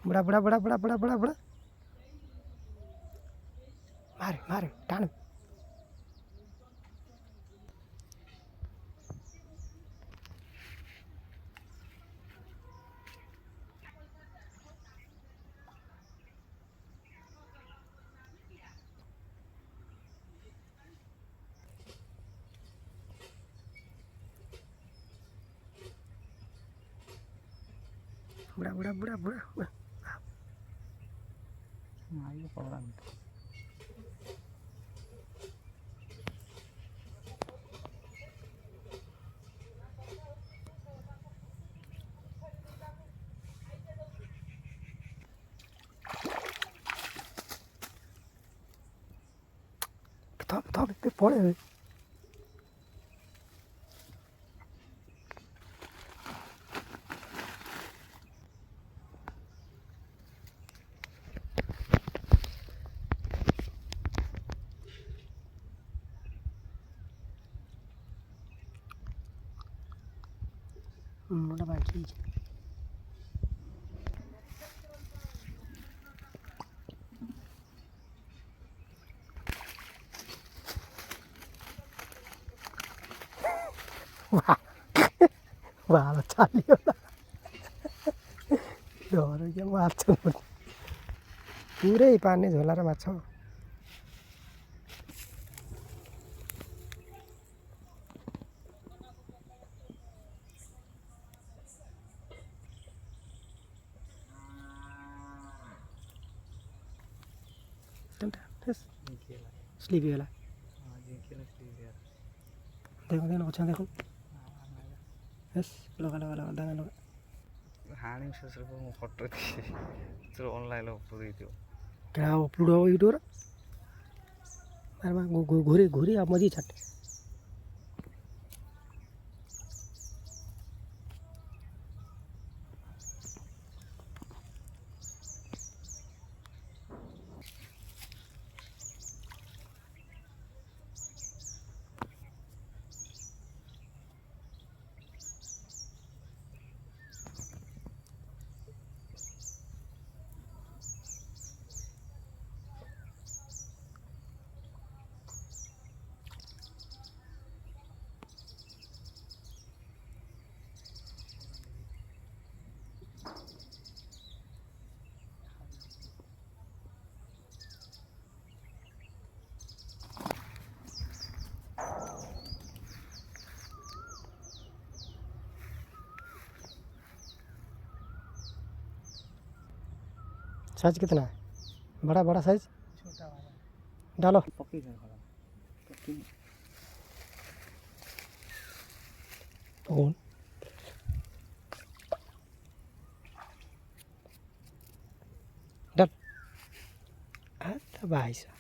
बड़ा बड़ा बड़ा बड़ा बड़ा बड़ा बड़ा मारे मारे टाण बड़ा बड़ा बड़ा बड़ा बड़ा आगे पकड़ा Top पे पड़े हुए मोटा बाकी वाह वाह चालियो डर के माछ पुरै पानी झोला र माछा स्लिपी होला देखो देखो अच्छा देखो यस लगा लगा लगा दाना लगा हानि सोचेर म फोटो दिए अनलाइन अपलोड दियो क्या अपलोड हो यूट्यूब अरे घुरी घुरी अब मजी छट साइज कितना है बड़ा बड़ा साइज छोटा वाला डालो पक्की है पक्की कौन डाल अच्छा भाई साहब